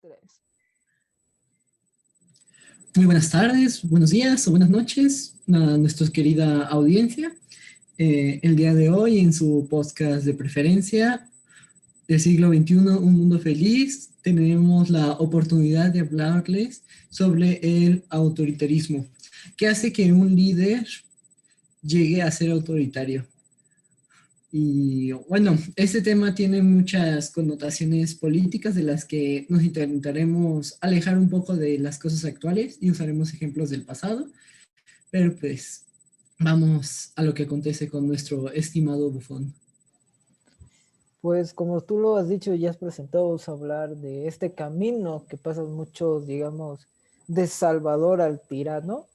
Tres. Muy buenas tardes, buenos días o buenas noches a nuestra querida audiencia. El día de hoy en su podcast de preferencia del siglo XXI, Un Mundo Feliz, tenemos la oportunidad de hablarles sobre el autoritarismo. ¿Qué hace que un líder llegue a ser autoritario? Y bueno, este tema tiene muchas connotaciones políticas de las que nos intentaremos alejar un poco de las cosas actuales y usaremos ejemplos del pasado, pero pues vamos a lo que acontece con nuestro estimado bufón. Pues como tú lo has dicho y has presentado, vamos a hablar de este camino que pasan muchos, digamos, de Salvador al tirano.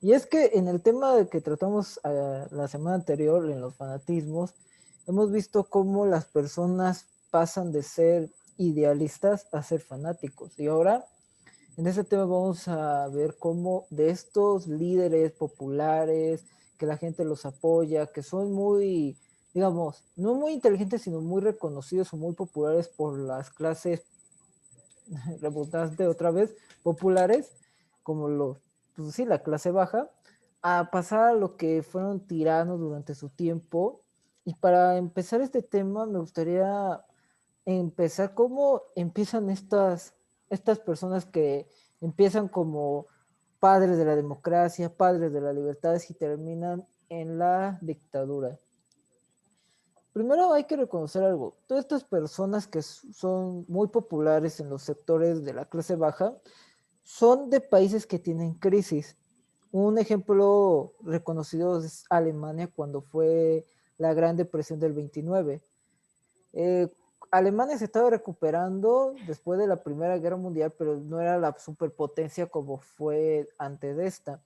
Y es que en el tema de que tratamos la semana anterior, en los fanatismos, hemos visto cómo las personas pasan de ser idealistas a ser fanáticos. Y ahora, en este tema vamos a ver cómo de estos líderes populares, que la gente los apoya, que son muy, digamos, no muy inteligentes, sino muy reconocidos o muy populares por las clases, redundante otra vez, populares, como los, pues sí, la clase baja, a pasar a lo que fueron tiranos durante su tiempo. Y para empezar este tema, me gustaría empezar cómo empiezan estas personas que empiezan como padres de la democracia, padres de las libertades y terminan en la dictadura. Primero hay que reconocer algo. Todas estas personas que son muy populares en los sectores de la clase baja son de países que tienen crisis. Un ejemplo reconocido es Alemania cuando fue la Gran Depresión del 29. Eh, Alemania se estaba recuperando después de la Primera Guerra Mundial, pero no era la superpotencia como fue antes de esta.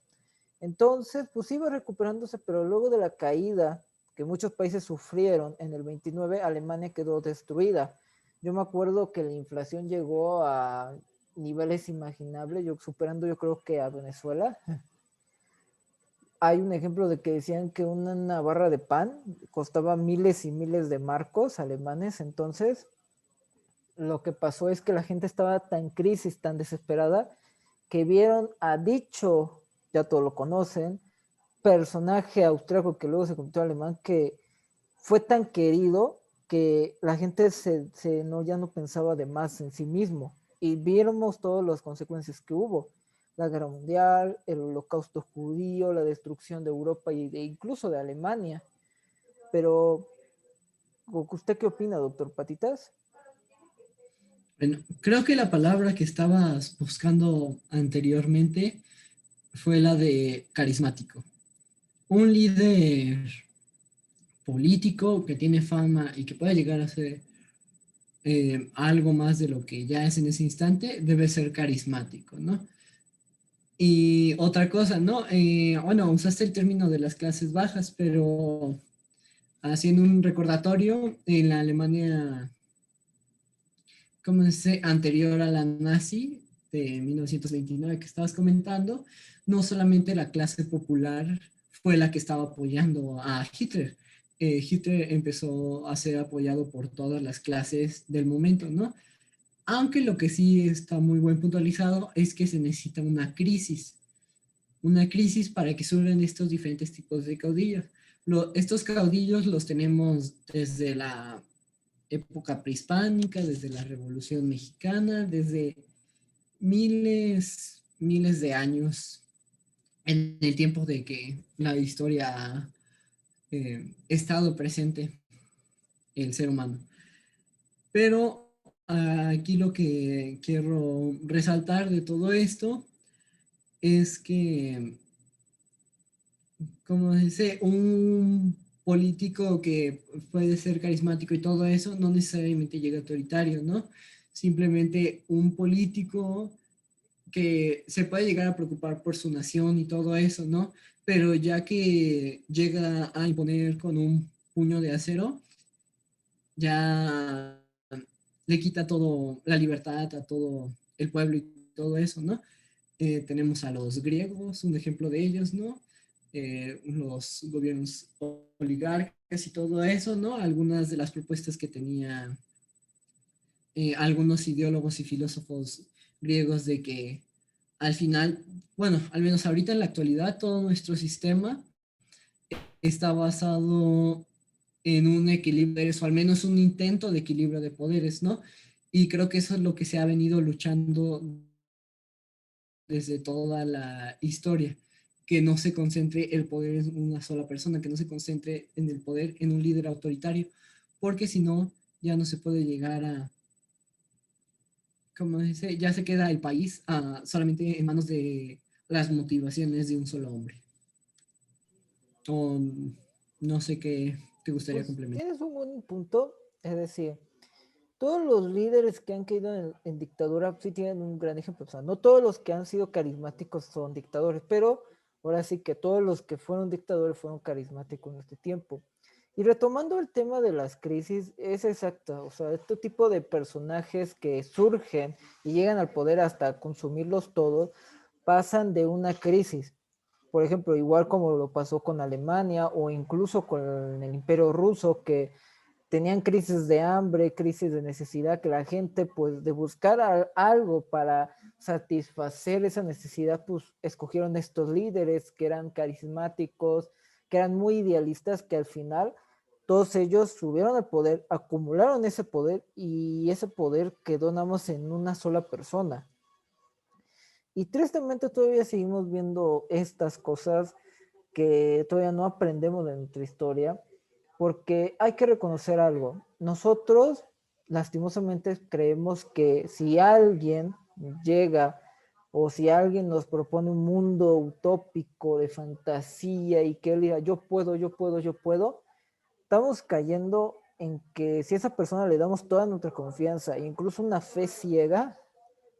Entonces, pues iba recuperándose, pero luego de la caída que muchos países sufrieron en el 29, Alemania quedó destruida. Yo me acuerdo que la inflación llegó a niveles imaginables, superando yo creo que a Venezuela. Hay un ejemplo de que decían que una barra de pan costaba miles y miles de marcos alemanes. Entonces, lo que pasó es que la gente estaba tan crisis, tan desesperada, que vieron a dicho, ya todos lo conocen, personaje austríaco que luego se convirtió en alemán, que fue tan querido que la gente ya no pensaba de más en sí mismo. Y vimos todas las consecuencias que hubo. La guerra mundial, el holocausto judío, la destrucción de Europa incluso de Alemania. Pero, ¿usted qué opina, doctor Patitas? Bueno, creo que la palabra que estabas buscando anteriormente fue la de carismático. Un líder político que tiene fama y que puede llegar a ser algo más de lo que ya es en ese instante, debe ser carismático, ¿no? Y otra cosa, ¿no? Bueno, usaste el término de las clases bajas, pero haciendo un recordatorio, en la Alemania, ¿cómo se anterior a la nazi de 1929 que estabas comentando, no solamente la clase popular fue la que estaba apoyando a Hitler. Hitler empezó a ser apoyado por todas las clases del momento, ¿no? Aunque lo que sí está muy buen puntualizado es que se necesita una crisis para que surjan estos diferentes tipos de caudillos. Estos caudillos los tenemos desde la época prehispánica, desde la Revolución Mexicana, desde miles de años en el tiempo de que la historia ha estado presente el ser humano. Pero aquí lo que quiero resaltar de todo esto es que, como dice, un político que puede ser carismático y todo eso, no necesariamente llega autoritario, ¿no? Simplemente un político que se puede llegar a preocupar por su nación y todo eso, ¿no? Pero ya que llega a imponer con un puño de acero, ya le quita todo, la libertad a todo el pueblo y todo eso, ¿no? Tenemos a los griegos, un ejemplo de ellos, ¿no? Los gobiernos oligarcas y todo eso, ¿no? Algunas de las propuestas que tenía algunos ideólogos y filósofos griegos de que al final, bueno, al menos ahorita en la actualidad, todo nuestro sistema está basado en un equilibrio, o al menos un intento de equilibrio de poderes, ¿no? Y creo que eso es lo que se ha venido luchando desde toda la historia, que no se concentre el poder en una sola persona, que no se concentre en el poder en un líder autoritario, porque si no, ya no se puede llegar a, como dice, ya se queda el país solamente en manos de las motivaciones de un solo hombre. O no sé qué te gustaría Pues complementar. tienes un buen punto, es decir, todos los líderes que han caído en dictadura sí tienen un gran ejemplo. O sea, no todos los que han sido carismáticos son dictadores, pero ahora sí que todos los que fueron dictadores fueron carismáticos en este tiempo. Y retomando el tema de las crisis, es exacto. O sea, este tipo de personajes que surgen y llegan al poder hasta consumirlos todos, pasan de una crisis. Por ejemplo, igual como lo pasó con Alemania o incluso con el Imperio Ruso, que tenían crisis de hambre, crisis de necesidad, que la gente, pues, de buscar algo para satisfacer esa necesidad, pues, escogieron estos líderes que eran carismáticos, que eran muy idealistas, que al final todos ellos subieron al poder, acumularon ese poder y ese poder quedó nada más en una sola persona. Y tristemente todavía seguimos viendo estas cosas que todavía no aprendemos de nuestra historia, porque hay que reconocer algo. Nosotros, lastimosamente, creemos que si alguien llega o si alguien nos propone un mundo utópico de fantasía y que él diga, yo puedo, yo puedo, yo puedo, estamos cayendo en que si a esa persona le damos toda nuestra confianza e incluso una fe ciega,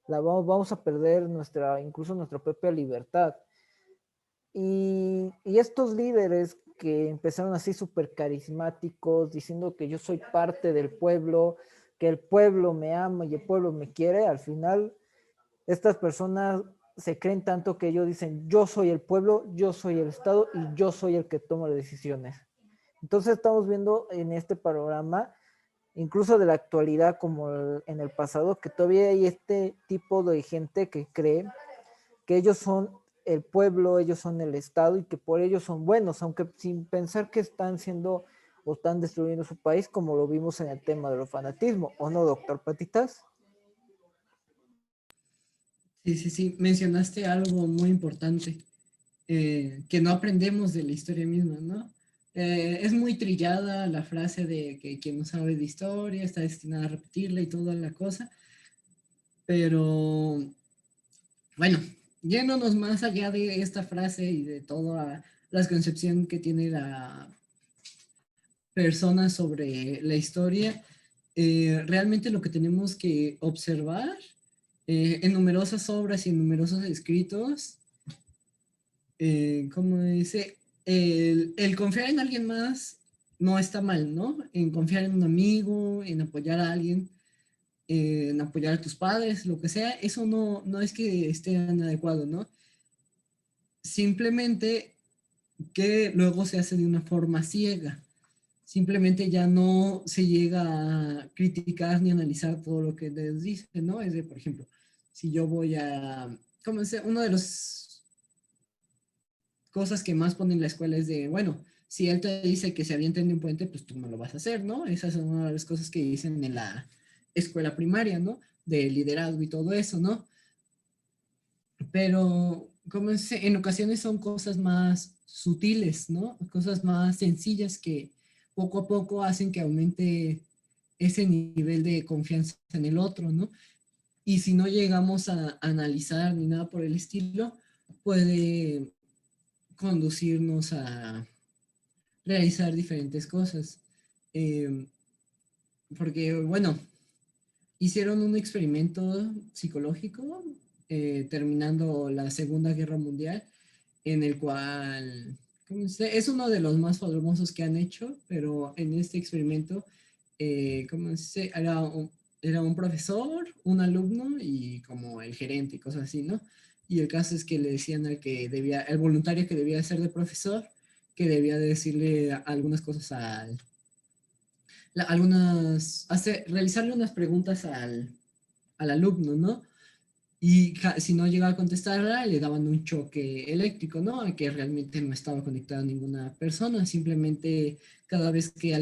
vamos a perder incluso nuestra propia libertad. Y estos líderes que empezaron así súper carismáticos, diciendo que yo soy parte del pueblo, que el pueblo me ama y el pueblo me quiere, al final estas personas se creen tanto que ellos dicen, yo soy el pueblo, yo soy el Estado y yo soy el que toma las decisiones. Entonces estamos viendo en este panorama, incluso de la actualidad como en el pasado, que todavía hay este tipo de gente que cree que ellos son el pueblo, ellos son el Estado y que por ellos son buenos, aunque sin pensar que están siendo o están destruyendo su país, como lo vimos en el tema del fanatismo, ¿o no, doctor Patitas? Sí, sí, sí, mencionaste algo muy importante, que no aprendemos de la historia misma, ¿no? Es muy trillada la frase de que quien no sabe de historia está destinado a repetirla y toda la cosa, pero bueno, yéndonos más allá de esta frase y de toda la concepción que tiene la persona sobre la historia, realmente lo que tenemos que observar en numerosas obras y en numerosos escritos, como dice, el confiar en alguien más no está mal, ¿no? En confiar en un amigo, en apoyar a alguien, en apoyar a tus padres, lo que sea, eso no es que esté inadecuado, ¿no? Simplemente que luego se hace de una forma ciega. Simplemente ya no se llega a criticar ni analizar todo lo que les dice, ¿no? Es de, por ejemplo, si yo voy a, como es, una de las cosas que más ponen en la escuela es de, bueno, si él te dice que se avienten de un puente, pues tú no lo vas a hacer, ¿no? Esas son una de las cosas que dicen en la escuela primaria, ¿no? De liderazgo y todo eso, ¿no? Pero como es, en ocasiones son cosas más sutiles, ¿no? Cosas más sencillas que poco a poco hacen que aumente ese nivel de confianza en el otro, ¿no? Y si no llegamos a analizar ni nada por el estilo, puede conducirnos a realizar diferentes cosas. Eh, porque, bueno, hicieron un experimento psicológico terminando la Segunda Guerra Mundial, en el cual es uno de los más famosos que han hecho, pero en este experimento, ¿cómo se era un profesor, un alumno y como el gerente y cosas así, ¿no? Y el caso es que le decían al que debía, el voluntario que debía ser de profesor, que debía de decirle algunas cosas realizarle unas preguntas al alumno, ¿no? Y si no llegaba a contestarla, le daban un choque eléctrico, ¿no? A que realmente no estaba conectada a ninguna persona, simplemente cada vez que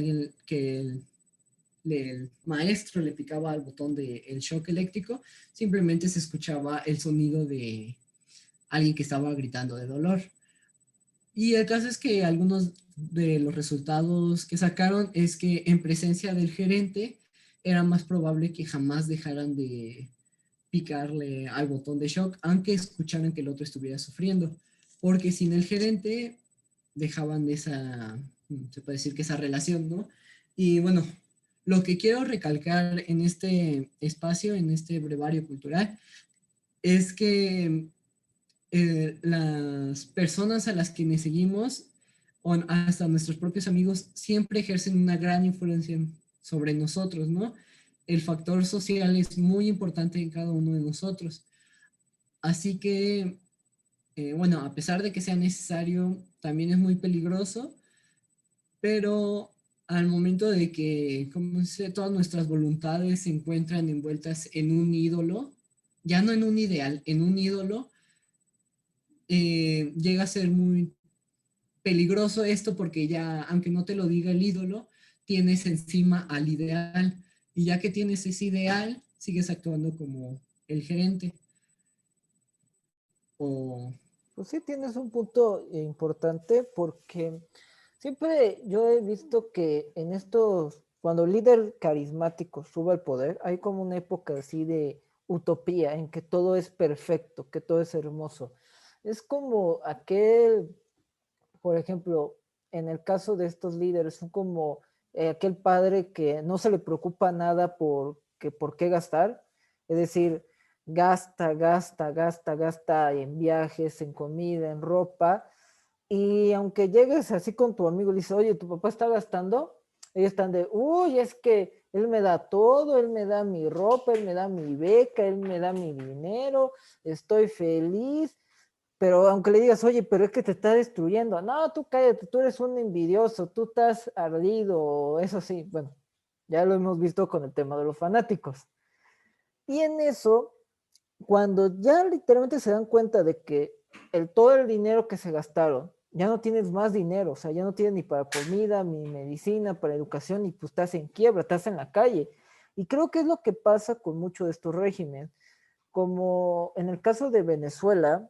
el maestro le picaba al botón del shock eléctrico, simplemente se escuchaba el sonido de alguien que estaba gritando de dolor. Y el caso es que algunos de los resultados que sacaron es que en presencia del gerente era más probable que jamás dejaran de picarle al botón de shock, aunque escucharan que el otro estuviera sufriendo, porque sin el gerente dejaban esa, se puede decir que esa relación, ¿no? Y bueno, lo que quiero recalcar en este espacio, en este brevario cultural, es que las personas a las que seguimos, o hasta nuestros propios amigos, siempre ejercen una gran influencia sobre nosotros, ¿no? El factor social es muy importante en cada uno de nosotros. Así que, bueno, a pesar de que sea necesario, también es muy peligroso, pero al momento de que, como dice, todas nuestras voluntades se encuentran envueltas en un ídolo, ya no en un ideal, en un ídolo, llega a ser muy peligroso esto porque ya, aunque no te lo diga el ídolo, tienes encima al ideal. Y ya que tienes ese ideal, sigues actuando como el gerente. O, Pues sí, tienes un punto importante porque siempre yo he visto que en estos, cuando el líder carismático sube al poder, hay como una época así de utopía en que todo es perfecto, que todo es hermoso. Es como aquel, por ejemplo, en el caso de estos líderes, son como aquel padre que no se le preocupa nada por qué gastar, es decir, gasta, gasta, gasta, gasta en viajes, en comida, en ropa, y aunque llegues así con tu amigo y le dices, oye, tu papá está gastando, ellos están de, uy, es que él me da todo, él me da mi ropa, él me da mi beca, él me da mi dinero, estoy feliz, pero aunque le digas, oye, pero es que te está destruyendo, no, tú cállate, tú eres un envidioso, tú estás ardido, eso sí, bueno, ya lo hemos visto con el tema de los fanáticos. Y en eso, cuando ya literalmente se dan cuenta de que todo el dinero que se gastaron, ya no tienes más dinero, o sea, ya no tienes ni para comida, ni medicina, para educación, y pues estás en quiebra, estás en la calle. Y creo que es lo que pasa con muchos de estos regímenes, como en el caso de Venezuela,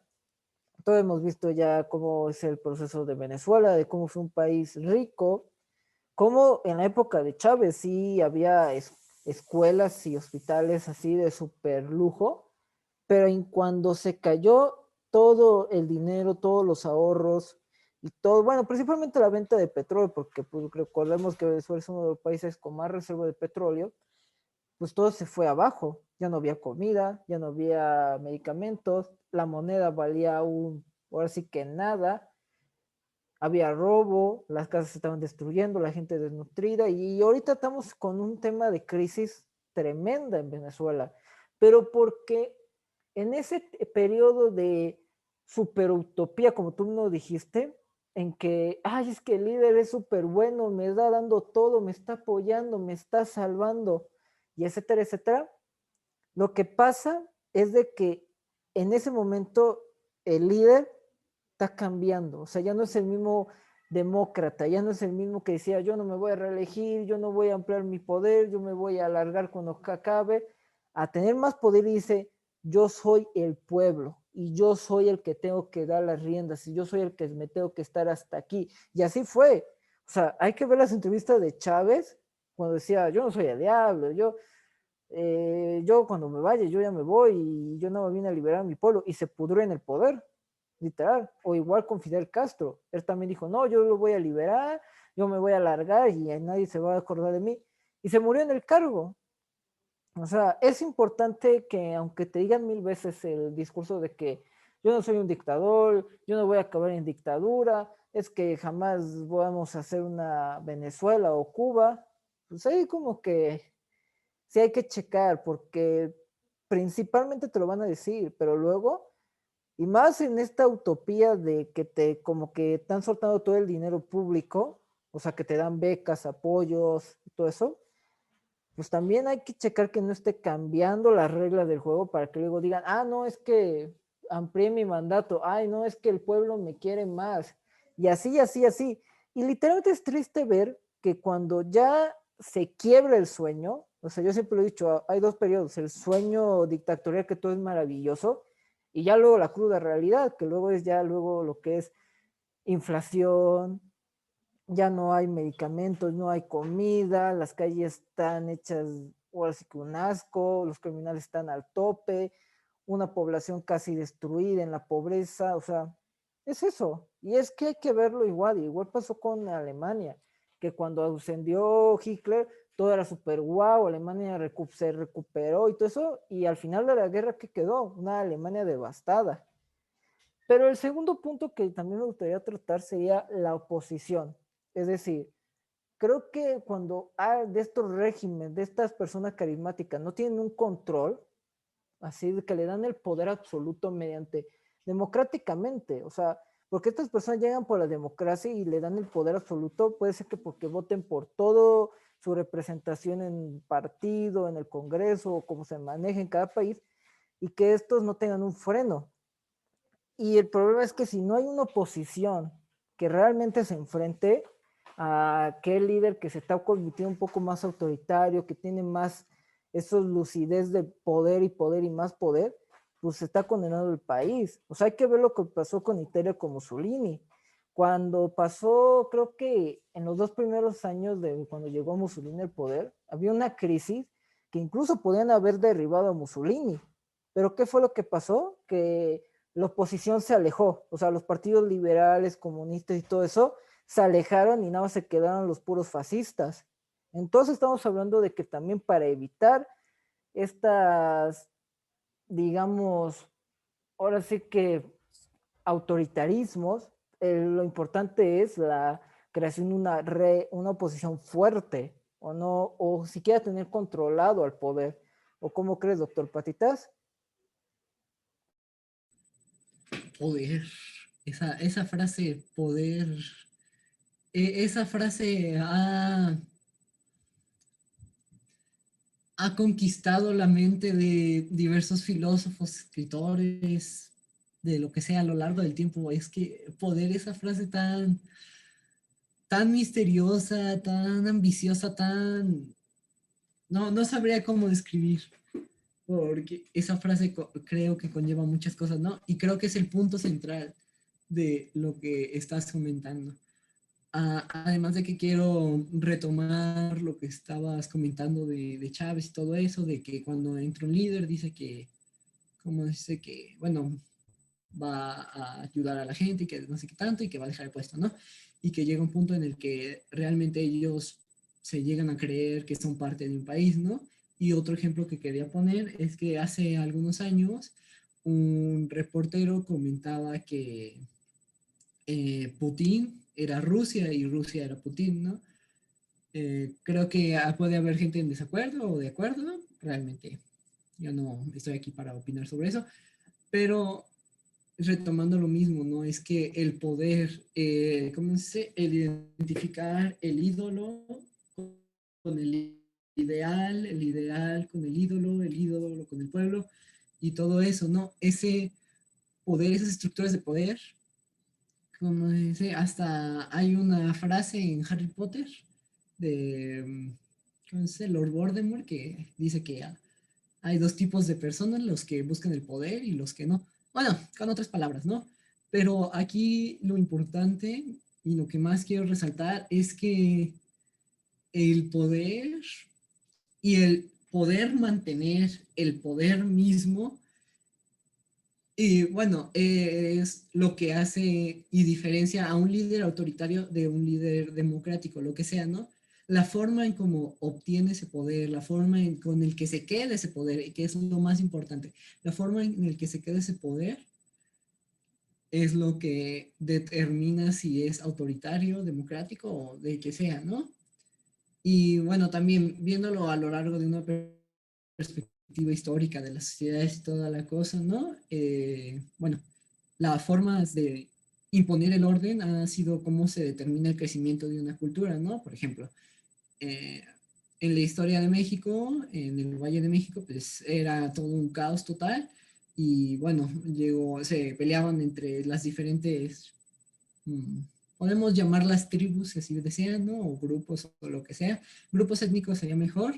todos hemos visto ya cómo es el proceso de Venezuela, de cómo fue un país rico, cómo en la época de Chávez sí había escuelas y hospitales así de súper lujo, pero en cuando se cayó todo el dinero, todos los ahorros y todo, bueno, principalmente la venta de petróleo, porque pues recordemos que Venezuela es uno de los países con más reserva de petróleo, pues todo se fue abajo. Ya no había comida, ya no había medicamentos, la moneda valía ahora sí que nada, había robo, las casas se estaban destruyendo, la gente desnutrida y ahorita estamos con un tema de crisis tremenda en Venezuela, pero porque en ese periodo de superutopía, como tú no dijiste, en que, ay, es que el líder es súper bueno, me está dando todo, me está apoyando, me está salvando, y etcétera, etcétera, lo que pasa es de que en ese momento el líder está cambiando, o sea, ya no es el mismo demócrata, ya no es el mismo que decía, yo no me voy a reelegir, yo no voy a ampliar mi poder, yo me voy a alargar cuando acabe, a tener más poder y dice, yo soy el pueblo y yo soy el que tengo que dar las riendas y yo soy el que me tengo que estar hasta aquí. Y así fue. O sea, hay que ver las entrevistas de Chávez cuando decía, yo no soy el diablo, yo cuando me vaya, yo ya me voy y yo no me vine a liberar mi pueblo y se pudrió en el poder, literal. O igual con Fidel Castro, él también dijo, no, yo lo voy a liberar, yo me voy a largar y nadie se va a acordar de mí. Y se murió en el cargo. O sea, es importante que aunque te digan mil veces el discurso de que yo no soy un dictador, yo no voy a acabar en dictadura, es que jamás vamos a hacer una Venezuela o Cuba, pues ahí como que sí hay que checar porque principalmente te lo van a decir, pero luego, y más en esta utopía de que te como que están soltando todo el dinero público, o sea, que te dan becas, apoyos, todo eso, pues también hay que checar que no esté cambiando las reglas del juego para que luego digan, ah, no, es que amplié mi mandato, ay, no, es que el pueblo me quiere más, y así, así, así. Y literalmente es triste ver que cuando ya se quiebra el sueño, o sea, yo siempre lo he dicho, hay dos periodos, el sueño dictatorial que todo es maravilloso, y ya luego la cruda realidad, que luego es ya luego lo que es inflación, ya no hay medicamentos, no hay comida, las calles están hechas, ahora sí que un asco, los criminales están al tope, una población casi destruida en la pobreza, o sea, es eso. Y es que hay que verlo igual pasó con Alemania, que cuando ascendió Hitler, todo era súper guau, Alemania se recuperó y todo eso, y al final de la guerra, ¿qué quedó? Una Alemania devastada. Pero el segundo punto que también me gustaría tratar sería la oposición. Es decir, creo que cuando hay de estos regímenes, de estas personas carismáticas, no tienen un control, así de que le dan el poder absoluto mediante democráticamente, o sea, porque estas personas llegan por la democracia y le dan el poder absoluto, puede ser que porque voten por todo su representación en partido, en el Congreso, o como se maneja en cada país, y que estos no tengan un freno. Y el problema es que si no hay una oposición que realmente se enfrente a aquel líder que se está convirtiendo un poco más autoritario, que tiene más esos lucidez de poder y poder y más poder, pues se está condenando el país. O sea, hay que ver lo que pasó con Italia con Mussolini. Cuando pasó, creo que en los dos primeros años de cuando llegó Mussolini al poder, había una crisis que incluso podían haber derribado a Mussolini. Pero ¿qué fue lo que pasó? Que la oposición se alejó, o sea, los partidos liberales, comunistas y todo eso se alejaron y nada más se quedaron los puros fascistas. Entonces estamos hablando de que también para evitar estas, digamos, ahora sí que autoritarismos, lo importante es la creación de una oposición fuerte, o no, o siquiera tener controlado al poder. ¿O cómo crees, doctor Patitas? Poder. Esa frase, poder. Esa frase ha conquistado la mente de diversos filósofos, escritores, de lo que sea a lo largo del tiempo. Es que poder, esa frase tan misteriosa, tan ambiciosa, tan... No, no sabría cómo describir, porque esa frase creo que conlleva muchas cosas, ¿no? Y creo que es el punto central de lo que estás comentando. Además de que quiero retomar lo que estabas comentando de Chávez y todo eso, de que cuando entra un líder dice que, como dice que, bueno, va a ayudar a la gente y que no sé qué tanto y que va a dejar el puesto, ¿no? Y que llega un punto en el que realmente ellos se llegan a creer que son parte de un país, ¿no? Y otro ejemplo que quería poner es que hace algunos años un reportero comentaba que Putin era Rusia y Rusia era Putin, ¿no? Creo que puede haber gente en desacuerdo o de acuerdo, ¿no? Realmente yo no estoy aquí para opinar sobre eso, pero retomando lo mismo, ¿no? Es que el poder, ¿cómo se dice? El identificar el ídolo con el ideal con el ídolo con el pueblo y todo eso, ¿no? Ese poder, esas estructuras de poder, como dice, hasta hay una frase en Harry Potter de, ¿cómo se dice? Lord Voldemort que dice que hay dos tipos de personas, los que buscan el poder y los que no. Bueno, con otras palabras, ¿no? Pero aquí lo importante y lo que más quiero resaltar es que el poder y el poder mantener el poder mismo, y bueno, es lo que hace y diferencia a un líder autoritario de un líder democrático, lo que sea, ¿no? La forma en cómo obtiene ese poder, la forma con el que se queda ese poder, que es lo más importante, la forma en el que se queda ese poder es lo que determina si es autoritario, democrático o de que sea, ¿no? Y bueno, también viéndolo a lo largo de una perspectiva histórica de las sociedades y toda la cosa, ¿no? Bueno, las formas de imponer el orden ha sido cómo se determina el crecimiento de una cultura, ¿no? Por ejemplo, en la historia de México, en el Valle de México, pues era todo un caos total. Y bueno, se peleaban entre las diferentes, mm, podemos llamarlas tribus, si así desean, ¿no? O grupos o lo que sea. Grupos étnicos sería mejor.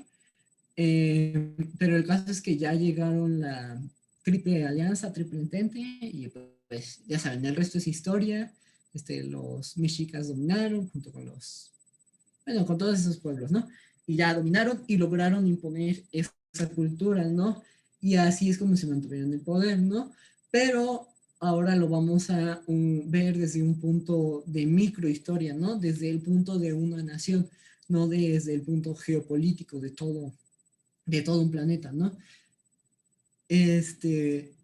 Pero el caso es que ya llegaron la Triple Alianza, Triple Entente, y pues ya saben, el resto es historia. Los mexicas dominaron junto con bueno, con todos esos pueblos, ¿no? Y ya dominaron y lograron imponer esa cultura, ¿no? Y así es como se mantuvieron en el poder, ¿no? Pero ahora lo vamos a ver desde un punto de microhistoria, ¿no? Desde el punto de una nación, no desde el punto geopolítico de todo un planeta, ¿no? Este,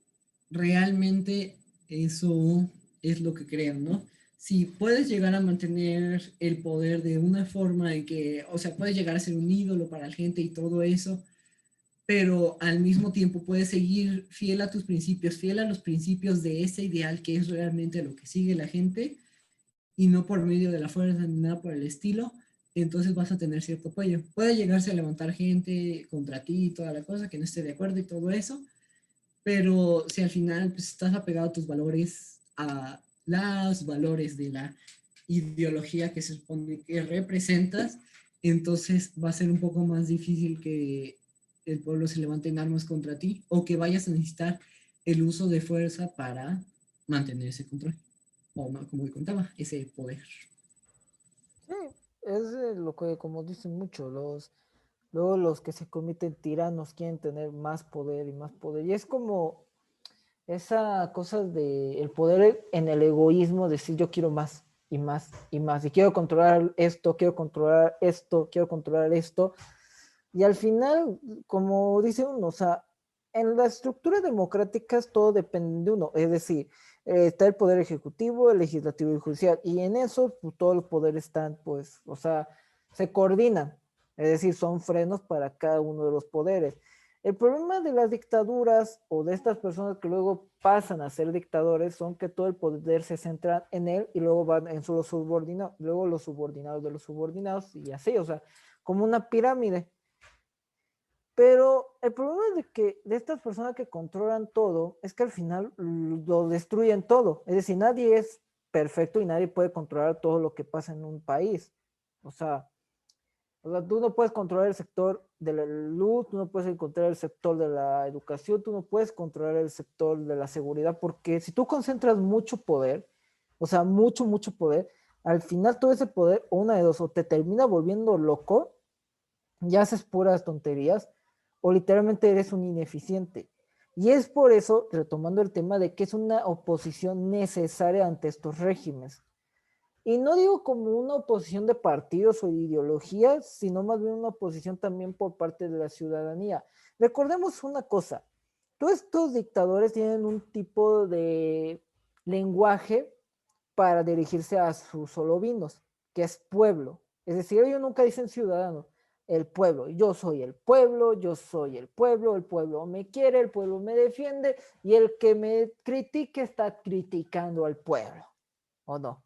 realmente eso es lo que creo, ¿no? Si puedes llegar a mantener el poder de una forma en que, o sea, puedes llegar a ser un ídolo para la gente y todo eso, pero al mismo tiempo puedes seguir fiel a tus principios, fiel a los principios de ese ideal que es realmente lo que sigue la gente y no por medio de la fuerza ni nada por el estilo, entonces vas a tener cierto apoyo. Puede llegarse a levantar gente contra ti y toda la cosa que no esté de acuerdo y todo eso, pero si al final pues, estás apegado a tus valores, a los valores de la ideología que se supone que representas, entonces va a ser un poco más difícil que el pueblo se levante en armas contra ti o que vayas a necesitar el uso de fuerza para mantener ese control o como contaba, ese poder. Sí, es lo que, como dicen mucho, luego los que se cometen tiranos quieren tener más poder y más poder. Y es como esa cosa de el poder en el egoísmo, decir yo quiero más y más y más, y quiero controlar esto, quiero controlar esto, quiero controlar esto. Y al final, como dice uno, o sea, en las estructuras democráticas todo depende de uno, es decir, está el poder ejecutivo, el legislativo y el judicial, y en eso pues, todos los poderes están, pues, o sea, se coordinan, es decir, son frenos para cada uno de los poderes. El problema de las dictaduras o de estas personas que luego pasan a ser dictadores son que todo el poder se centra en él y luego van en los subordinados, luego los subordinados de los subordinados y así, o sea, como una pirámide. Pero el problema de estas personas que controlan todo es que al final lo destruyen todo. Es decir, nadie es perfecto y nadie puede controlar todo lo que pasa en un país. O sea, tú no puedes controlar el sector de la luz, tú no puedes controlar el sector de la educación, tú no puedes controlar el sector de la seguridad, porque si tú concentras mucho poder, o sea, mucho, mucho poder, al final todo ese poder, o una de dos, o te termina volviendo loco, ya haces puras tonterías, o literalmente eres un ineficiente. Y es por eso, retomando el tema, de que es una oposición necesaria ante estos regímenes. Y no digo como una oposición de partidos o de ideologías, sino más bien una oposición también por parte de la ciudadanía. Recordemos una cosa, todos estos dictadores tienen un tipo de lenguaje para dirigirse a sus solovinos, que es pueblo. Es decir, ellos nunca dicen ciudadano, el pueblo. Yo soy el pueblo, yo soy el pueblo me quiere, el pueblo me defiende y el que me critique está criticando al pueblo, ¿o no?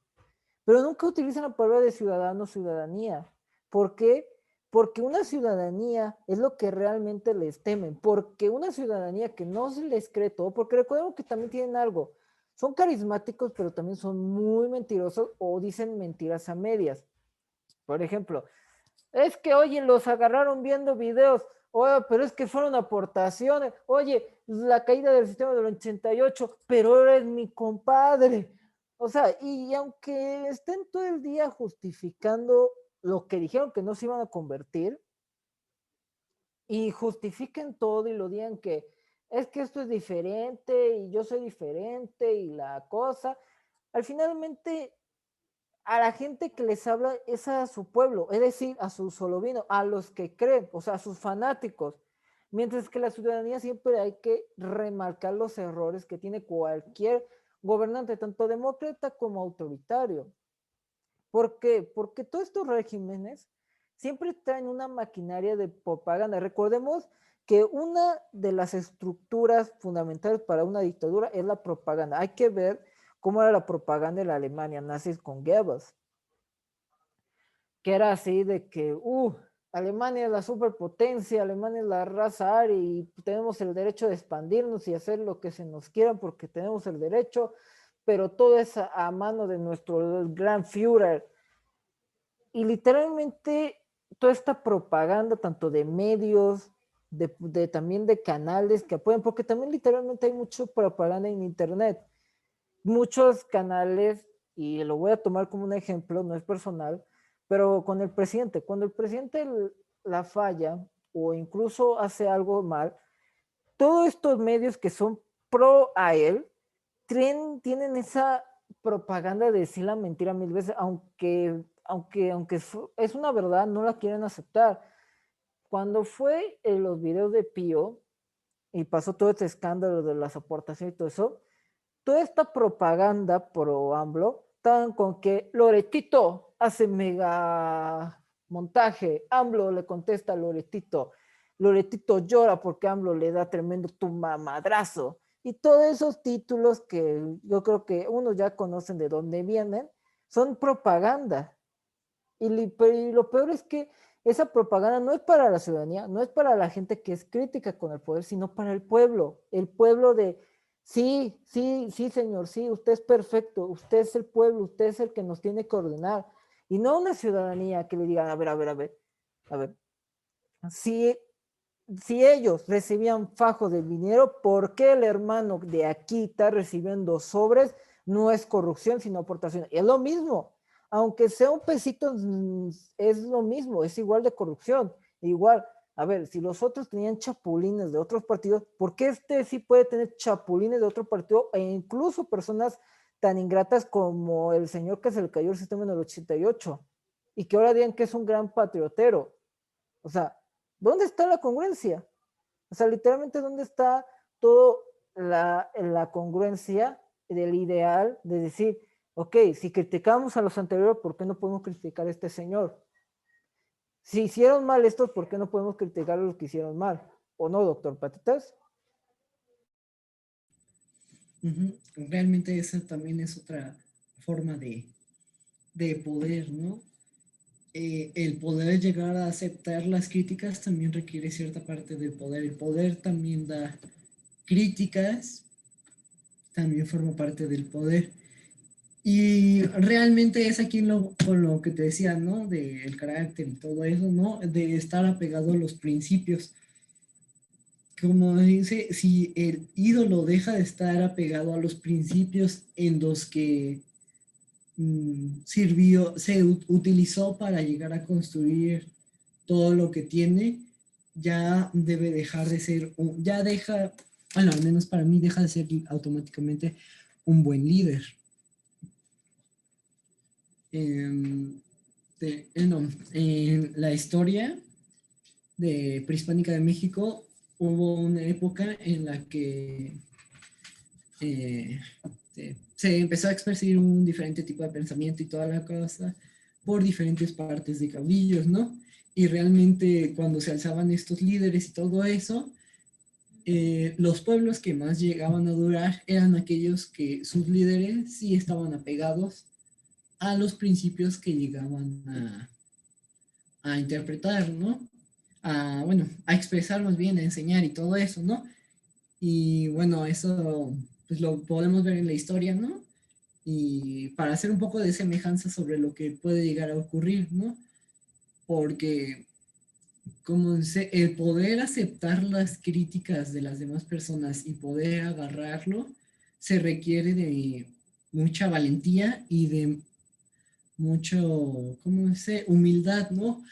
Pero nunca utilizan la palabra de ciudadano, ciudadanía. ¿Por qué? Porque una ciudadanía es lo que realmente les temen, porque una ciudadanía que no se les cree todo, porque recuerden que también tienen algo, son carismáticos, pero también son muy mentirosos o dicen mentiras a medias. Por ejemplo, es que, oye, los agarraron viendo videos, oye, pero es que fueron aportaciones, oye, la caída del sistema del 88, pero eres mi compadre. O sea, y aunque estén todo el día justificando lo que dijeron que no se iban a convertir, y justifiquen todo y lo digan que es que esto es diferente y yo soy diferente y la cosa, al finalmente a la gente que les habla es a su pueblo, es decir, a sus solovinos, a los que creen, o sea, a sus fanáticos. Mientras que la ciudadanía siempre hay que remarcar los errores que tiene cualquier gobernante, tanto demócrata como autoritario. ¿Por qué? Porque todos estos regímenes siempre traen una maquinaria de propaganda. Recordemos que una de las estructuras fundamentales para una dictadura es la propaganda. Hay que ver cómo era la propaganda de la Alemania nazi con Goebbels, que era así de que, Alemania es la superpotencia, Alemania es la raza aria y tenemos el derecho de expandirnos y hacer lo que se nos quiera porque tenemos el derecho, pero todo es a mano de nuestro gran Führer. Y literalmente toda esta propaganda, tanto de medios, también de canales que apoyan, porque también literalmente hay mucha propaganda en internet. Muchos canales, y lo voy a tomar como un ejemplo, no es personal, pero con el presidente, cuando el presidente la falla o incluso hace algo mal, todos estos medios que son pro a él tienen esa propaganda de decir la mentira mil veces, aunque es una verdad, no la quieren aceptar. Cuando fue en los videos de Pío y pasó todo este escándalo de las aportaciones y todo eso, toda esta propaganda pro AMLO, estaban con que Loretito hace mega montaje, AMLO le contesta a Loretito, Loretito llora porque AMLO le da tremendo madrazo, y todos esos títulos que yo creo que unos ya conocen de dónde vienen, son propaganda. Y lo peor es que esa propaganda no es para la ciudadanía, no es para la gente que es crítica con el poder, sino para el pueblo de, sí, sí, sí, señor, sí, usted es perfecto, usted es el pueblo, usted es el que nos tiene que ordenar, y no una ciudadanía que le diga, a ver, si, si ellos recibían fajo de dinero, ¿por qué el hermano de aquí está recibiendo sobres? No es corrupción, sino aportación. Es lo mismo. Aunque sea un pesito, es lo mismo, es igual de corrupción. Igual, a ver, si los otros tenían chapulines de otros partidos, ¿por qué este sí puede tener chapulines de otro partido e incluso personas tan ingratas como el señor que se le cayó el sistema en el 88 y que ahora digan que es un gran patriotero? O sea, ¿dónde está la congruencia? O sea, literalmente, ¿dónde está todo la congruencia del ideal de decir, ok, si criticamos a los anteriores, ¿por qué no podemos criticar a este señor? Si hicieron mal estos, ¿por qué no podemos criticar a los que hicieron mal? ¿O no, doctor Patitas? Realmente esa también es otra forma de poder, ¿no? El poder llegar a aceptar las críticas también requiere cierta parte del poder. El poder también da críticas, también forma parte del poder. Y realmente es aquí con lo que te decía, ¿no? Del carácter y todo eso, ¿no? De estar apegado a los principios. Como dice, si el ídolo deja de estar apegado a los principios en los que se utilizó para llegar a construir todo lo que tiene, ya debe dejar de ser, ya deja, bueno, al menos para mí deja de ser automáticamente un buen líder. No, en la historia de prehispánica de México hubo una época en la que eh, se empezó a expresar un diferente tipo de pensamiento y toda la cosa por diferentes partes de caudillos, ¿no? Y realmente cuando se alzaban estos líderes y todo eso, los pueblos que más llegaban a durar eran aquellos que sus líderes sí estaban apegados a los principios que llegaban a interpretar, ¿no? Bueno, a expresar más bien, a enseñar y todo eso, ¿no? Y bueno, eso pues lo podemos ver en la historia, ¿no? Y para hacer un poco de semejanza sobre lo que puede llegar a ocurrir, ¿no? Porque como dice, el poder aceptar las críticas de las demás personas y poder agarrarlo se requiere de mucha valentía y de mucho, ¿cómo dice? Humildad, ¿no?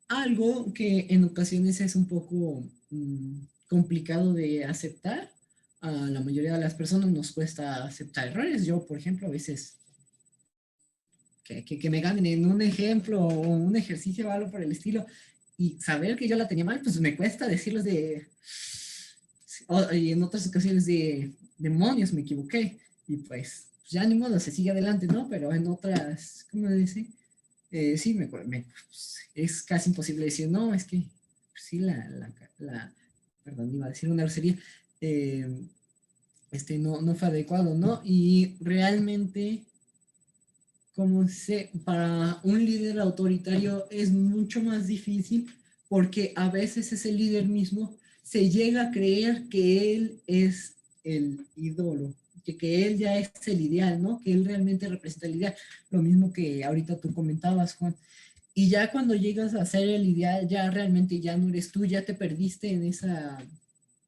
Algo que en ocasiones es un poco complicado de aceptar. A la mayoría de las personas nos cuesta aceptar errores. Yo, por ejemplo, a veces que me ganen en un ejemplo o un ejercicio o algo por el estilo y saber que yo la tenía mal, pues me cuesta decirlos y en otras ocasiones de demonios, me equivoqué. Y pues ya ni modo, se sigue adelante, ¿no? Pero en otras, ¿cómo dice? Sí, es casi imposible decir, no, es que sí, perdón, iba a decir una grosería, eh, no fue adecuado, ¿no? Y realmente como para un líder autoritario es mucho más difícil porque a veces ese líder mismo se llega a creer que él es el ídolo, que él ya es el ideal, ¿no? Que él realmente representa el ideal. Lo mismo que ahorita tú comentabas, Juan. Y ya cuando llegas a ser el ideal, ya realmente ya no eres tú, ya te perdiste en esa,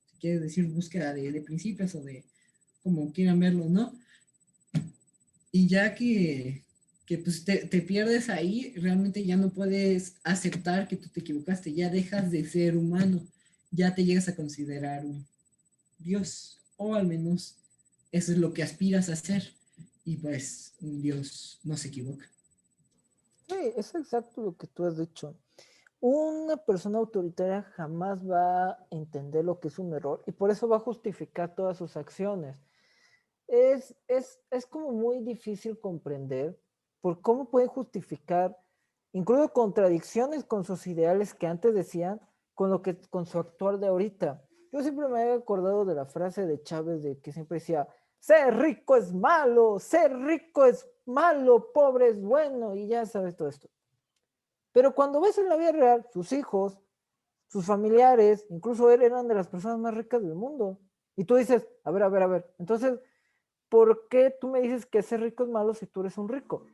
si quieres decir, búsqueda de principios o de como quieran verlo, ¿no? Y ya que pues te pierdes ahí, realmente ya no puedes aceptar que tú te equivocaste, ya dejas de ser humano, ya te llegas a considerar un Dios, o al menos eso es lo que aspiras a ser, y pues un Dios no se equivoca. Sí, es exacto lo que tú has dicho. Una persona autoritaria jamás va a entender lo que es un error y por eso va a justificar todas sus acciones. Es como muy difícil comprender por cómo pueden justificar incluso contradicciones con sus ideales que antes decían con su actuar de ahorita. Yo siempre me he acordado de la frase de Chávez de que siempre decía, ser rico es malo, pobre es bueno, y ya sabes todo esto. Pero cuando ves en la vida real, sus hijos, sus familiares, incluso él eran de las personas más ricas del mundo. Y tú dices, a ver, entonces, ¿por qué tú me dices que ser rico es malo si tú eres un rico?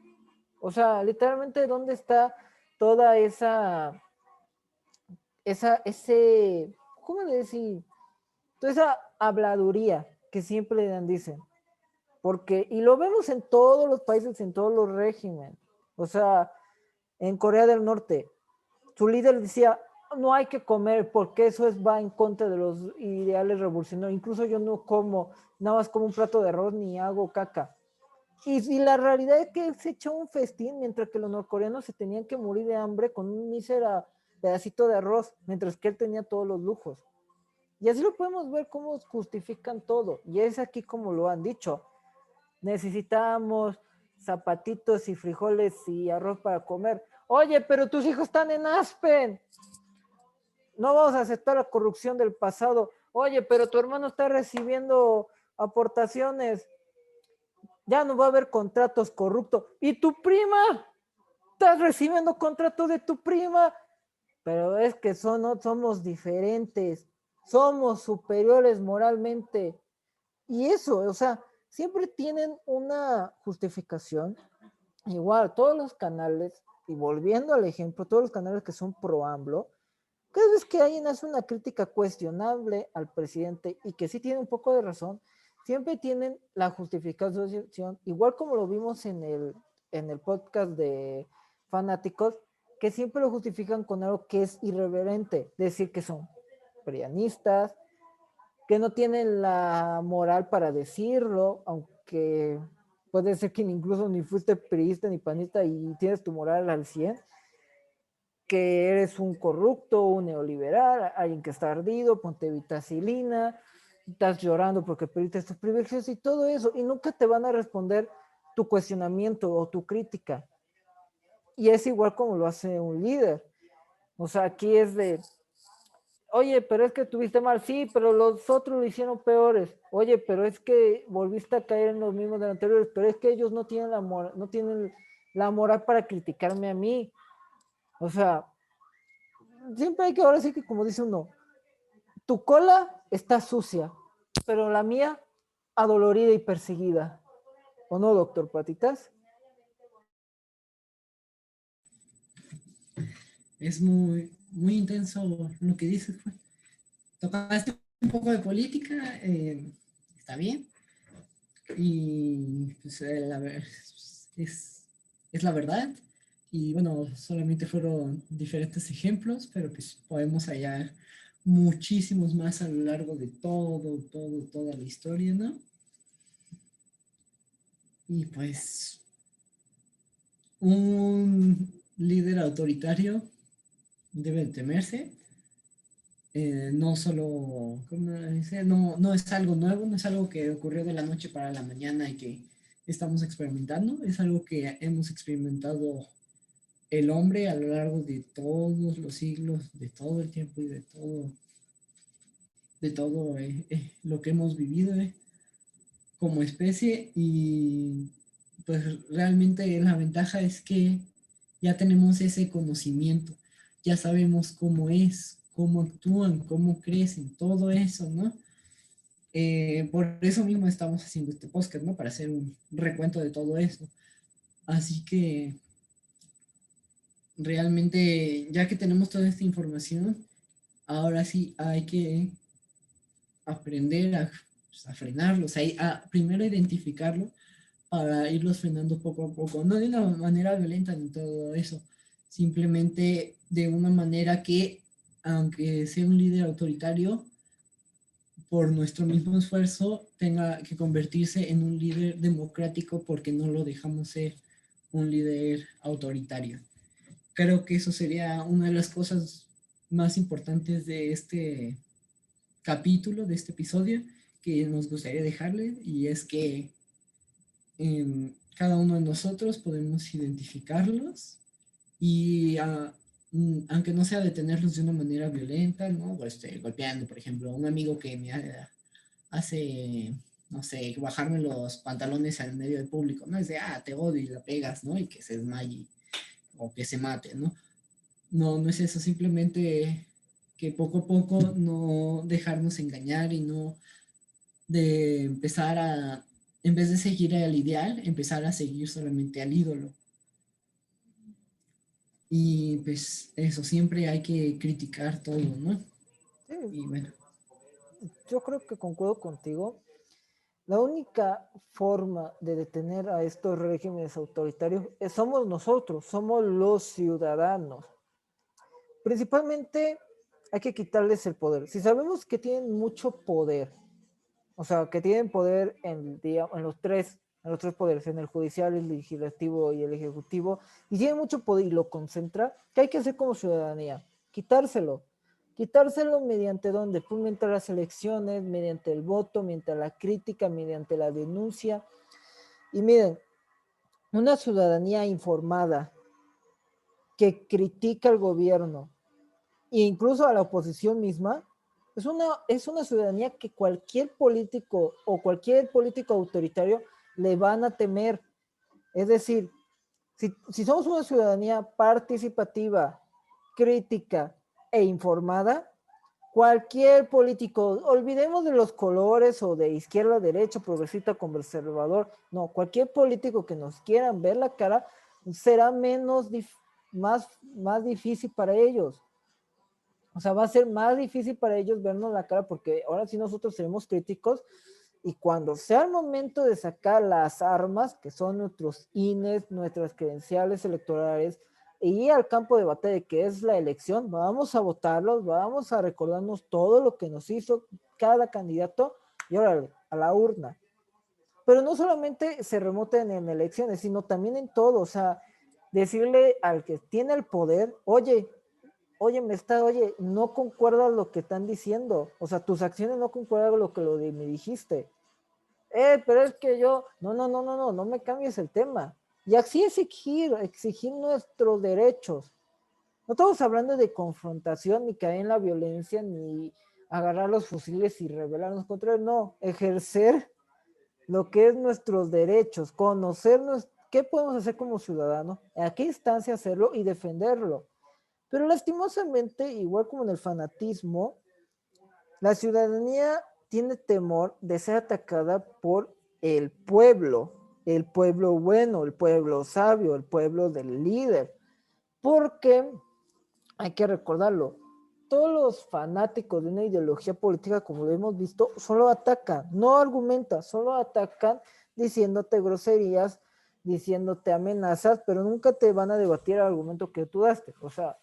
O sea, literalmente, ¿dónde está toda ¿cómo le decir? Toda esa habladuría que siempre le dicen. Porque, y lo vemos en todos los países, en todos los regímenes. O sea, en Corea del Norte, su líder decía, no hay que comer porque eso va en contra de los ideales revolucionarios. Incluso yo no como, nada más como un plato de arroz ni hago caca. Y la realidad es que él se echó un festín mientras que los norcoreanos se tenían que morir de hambre con un mísero pedacito de arroz, mientras que él tenía todos los lujos. Y así lo podemos ver cómo justifican todo. Y es aquí como lo han dicho. Necesitamos zapatitos y frijoles y arroz para comer. Oye, pero tus hijos están en Aspen. No vamos a aceptar la corrupción del pasado. Oye, pero tu hermano está recibiendo aportaciones. Ya no va a haber contratos corruptos. ¿Y tu prima? Estás recibiendo contratos de tu prima. Pero es que no somos diferentes. Somos superiores moralmente. Y eso, o sea, siempre tienen una justificación. Igual, todos los canales, y volviendo al ejemplo, todos los canales que son pro AMLO, cada vez que alguien hace una crítica cuestionable al presidente y que sí tiene un poco de razón, siempre tienen la justificación, igual como lo vimos en el podcast de Fanáticos, que siempre lo justifican con algo que es irreverente, decir que son prianistas, que no tienen la moral para decirlo, aunque puede ser que incluso ni fuiste priista ni panista y tienes tu moral al 100, que eres un corrupto, un neoliberal, alguien que está ardido, ponte vitacilina, estás llorando porque perdiste tus privilegios y todo eso, y nunca te van a responder tu cuestionamiento o tu crítica. Y es igual como lo hace un líder. O sea, aquí es de, oye, pero es que tuviste mal, sí, pero los otros lo hicieron peores. Oye, pero es que volviste a caer en los mismos de los anteriores, pero es que ellos no tienen no tienen la moral para criticarme a mí. O sea, siempre hay que, ahora sí que como dice uno, tu cola está sucia, pero la mía adolorida y perseguida. ¿O no, doctor Patitas? Es muy intenso lo que dices, pues. Tocaste un poco de política, está bien, y pues, es la verdad. Y bueno, solamente fueron diferentes ejemplos, pero pues podemos hallar muchísimos más a lo largo de toda la historia, ¿no? Y pues un líder autoritario debe temerse. No solo, ¿cómo dice? No, no es algo nuevo, no es algo que ocurrió de la noche para la mañana y que estamos experimentando, es algo que hemos experimentado el hombre a lo largo de todos los siglos, de todo el tiempo y de todo lo que hemos vivido como especie. Y pues realmente la ventaja es que ya tenemos ese conocimiento, ya sabemos cómo es, cómo actúan, cómo crecen, todo eso, ¿no? Por eso mismo estamos haciendo este podcast, ¿no? Para hacer un recuento de todo eso. Así que realmente, ya que tenemos toda esta información, ahora sí hay que aprender a frenarlo, o sea, primero identificarlo para irlos frenando poco a poco, no de una manera violenta ni todo eso, simplemente de una manera que, aunque sea un líder autoritario, por nuestro mismo esfuerzo tenga que convertirse en un líder democrático porque no lo dejamos ser un líder autoritario. Creo que eso sería una de las cosas más importantes de este capítulo, de este episodio, que nos gustaría dejarle, y es que cada uno de nosotros podemos identificarlos y aunque no sea detenerlos de una manera violenta, ¿no? O golpeando, por ejemplo, un amigo que me hace, no sé, bajarme los pantalones al medio del público, ¿no? Es de, te odio y la pegas, ¿no? Y que se desmaye o que se mate, ¿no? No, no es eso, simplemente que poco a poco no dejarnos engañar y no de empezar en vez de seguir al ideal, empezar a seguir solamente al ídolo. Y pues eso, siempre hay que criticar todo, ¿no? Sí, Y bueno, yo creo que concuerdo contigo. La única forma de detener a estos regímenes autoritarios somos nosotros, somos los ciudadanos. Principalmente hay que quitarles el poder. Si sabemos que tienen mucho poder, o sea, que tienen poder en los tres poderes, en el judicial, el legislativo y el ejecutivo, y tienen mucho poder y lo concentra, ¿qué hay que hacer como ciudadanía? Quitárselo. Quitárselo mediante dónde? Pues mediante las elecciones, mediante el voto, mediante la crítica, mediante la denuncia. Y miren, una ciudadanía informada que critica al gobierno e incluso a la oposición misma, es una ciudadanía que cualquier político o cualquier político autoritario le van a temer. Es decir, si somos una ciudadanía participativa, crítica e informada, cualquier político, olvidemos de los colores o de izquierda a derecha, progresista, conservador, no, cualquier político que nos quieran ver la cara será más difícil para ellos. O sea, va a ser más difícil para ellos vernos la cara porque ahora sí nosotros seremos críticos y cuando sea el momento de sacar las armas, que son nuestros INES, nuestras credenciales electorales, e ir al campo de batalla, que es la elección, vamos a votarlos, vamos a recordarnos todo lo que nos hizo cada candidato y órale, a la urna. Pero no solamente se remoten en elecciones, sino también en todo, o sea, decirle al que tiene el poder, oye, no concuerdas lo que están diciendo, o sea, tus acciones no concuerdan con lo que me dijiste. Pero es que yo, no me cambies el tema. Y así exigir nuestros derechos. No estamos hablando de confrontación, ni caer en la violencia, ni agarrar los fusiles y rebelarnos contra él, no, ejercer lo que es nuestros derechos, conocernos qué podemos hacer como ciudadanos, a qué instancia hacerlo y defenderlo. Pero lastimosamente, igual como en el fanatismo, la ciudadanía tiene temor de ser atacada por el pueblo bueno, el pueblo sabio, el pueblo del líder, porque hay que recordarlo, todos los fanáticos de una ideología política, como lo hemos visto, solo atacan, no argumentan, solo atacan diciéndote groserías, diciéndote amenazas, pero nunca te van a debatir el argumento que tú daste. O sea,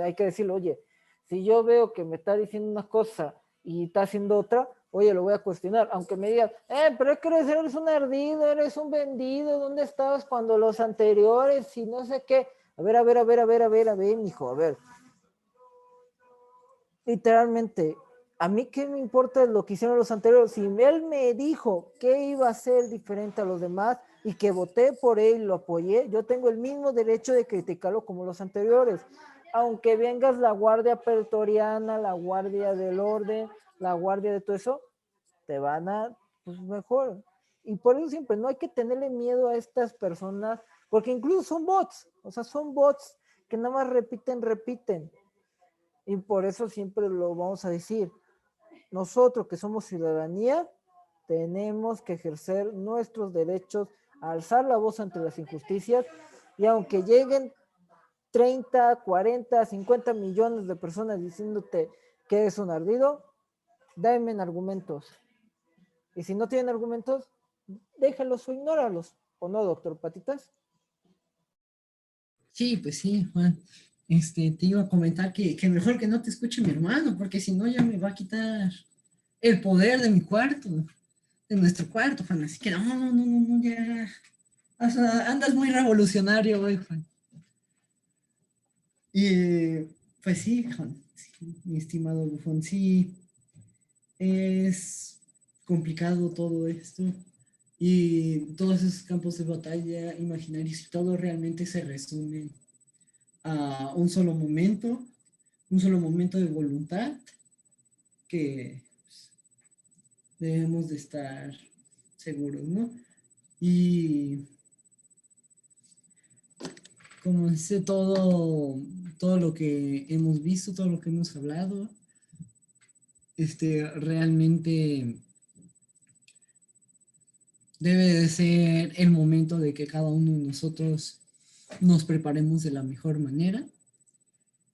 hay que decirle, oye, si yo veo que me está diciendo una cosa y está haciendo otra, oye, lo voy a cuestionar, aunque me digas, pero es que eres un ardido, eres un vendido, ¿dónde estabas cuando los anteriores y no sé qué? A ver, mijo, a ver. Literalmente, a mí qué me importa lo que hicieron los anteriores, si él me dijo que iba a ser diferente a los demás y que voté por él y lo apoyé, yo tengo el mismo derecho de criticarlo como los anteriores, aunque vengas la guardia pretoriana, la guardia del orden, la guardia de todo eso, te van a, pues mejor. Y por eso siempre no hay que tenerle miedo a estas personas, porque incluso son bots, o sea, son bots que nada más repiten. Y por eso siempre lo vamos a decir. Nosotros que somos ciudadanía, tenemos que ejercer nuestros derechos, alzar la voz ante las injusticias, y aunque lleguen 30, 40, 50 millones de personas diciéndote que eres un ardido, dame argumentos. Y si no tienen argumentos, déjalos o ignóralos. ¿O no, doctor Patitas? Sí, pues sí, Juan. Te iba a comentar que mejor que no te escuche mi hermano, porque si no ya me va a quitar el poder de mi cuarto, de nuestro cuarto, Juan. Así que no, ya. O sea, andas muy revolucionario hoy, Juan. Y pues sí, Juan, sí, mi estimado Bufón, sí, es complicado todo esto. Y todos esos campos de batalla imaginarios y todo realmente se resumen a un solo momento de voluntad que pues, debemos de estar seguros, ¿no? Y como dice todo lo que hemos visto, todo lo que hemos hablado, realmente debe de ser el momento de que cada uno de nosotros nos preparemos de la mejor manera.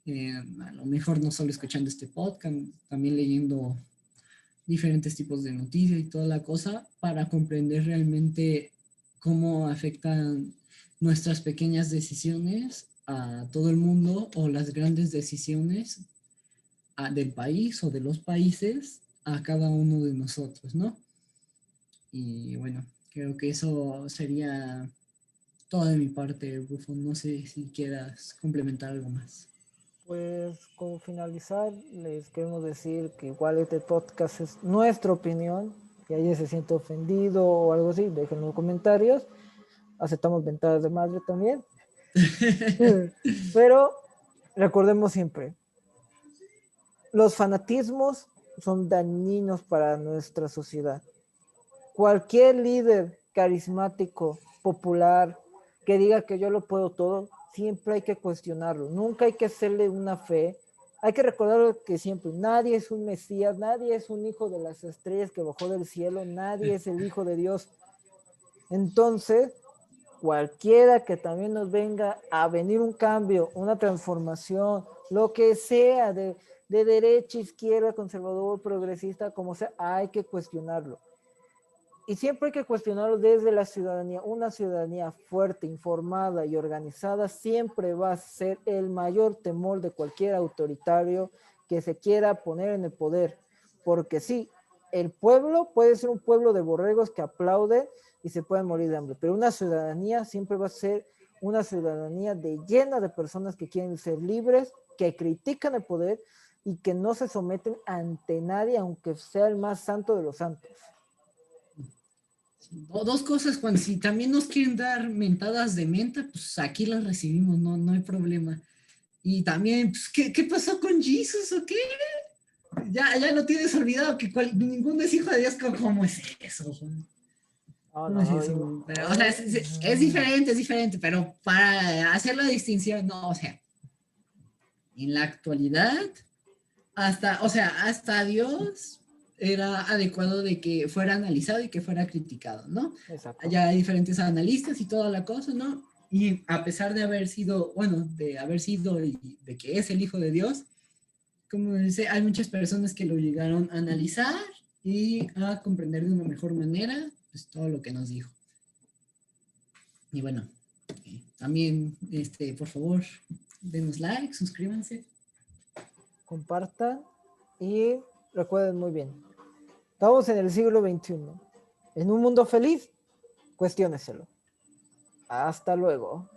A lo mejor no solo escuchando este podcast, también leyendo diferentes tipos de noticias y toda la cosa para comprender realmente cómo afectan nuestras pequeñas decisiones a todo el mundo o las grandes decisiones del país o de los países a cada uno de nosotros, ¿no? Y bueno, creo que eso sería todo de mi parte, Bufo. No sé si quieras complementar algo más. Pues como finalizar, les queremos decir que igual este podcast es nuestra opinión. Si alguien se siente ofendido o algo así, dejen los comentarios. Aceptamos ventajas de madre también. Pero recordemos siempre, los fanatismos son dañinos para nuestra sociedad. Cualquier líder carismático, popular, que diga que yo lo puedo todo, siempre hay que cuestionarlo. Nunca hay que hacerle una fe. Hay que recordar que siempre nadie es un Mesías, nadie es un hijo de las estrellas que bajó del cielo, nadie es el hijo de Dios. Entonces, cualquiera que también nos venga a venir un cambio, una transformación, lo que sea, de derecha, izquierda, conservador, progresista, como sea, hay que cuestionarlo. Y siempre hay que cuestionarlo desde la ciudadanía. Una ciudadanía fuerte, informada y organizada siempre va a ser el mayor temor de cualquier autoritario que se quiera poner en el poder. Porque sí, el pueblo puede ser un pueblo de borregos que aplauden y se pueden morir de hambre, pero una ciudadanía siempre va a ser una ciudadanía llena de personas que quieren ser libres, que critican el poder y que no se someten ante nadie, aunque sea el más santo de los santos. Dos cosas, Juan, si también nos quieren dar mentadas de menta, pues aquí las recibimos, no hay problema. Y también, pues, ¿qué pasó con Jesus o qué? Ya lo tienes olvidado, que ninguno es hijo de Dios, ¿cómo es eso, Juan? Oh, ¿Cómo es no, eso? Pero, o sea, es diferente, pero para hacer la distinción, no, o sea, en la actualidad, hasta Dios era adecuado de que fuera analizado y que fuera criticado, ¿no? exacto. Ya hay diferentes analistas y toda la cosa, ¿no? Y a pesar de haber sido, bueno, de haber sido y de que es el Hijo de Dios, como dice, hay muchas personas que lo llegaron a analizar y a comprender de una mejor manera, pues todo lo que nos dijo. Y bueno, también, por favor, denos like, suscríbanse. Compartan y recuerden muy bien, estamos en el siglo XXI. En un mundo feliz, cuestióneselo. Hasta luego.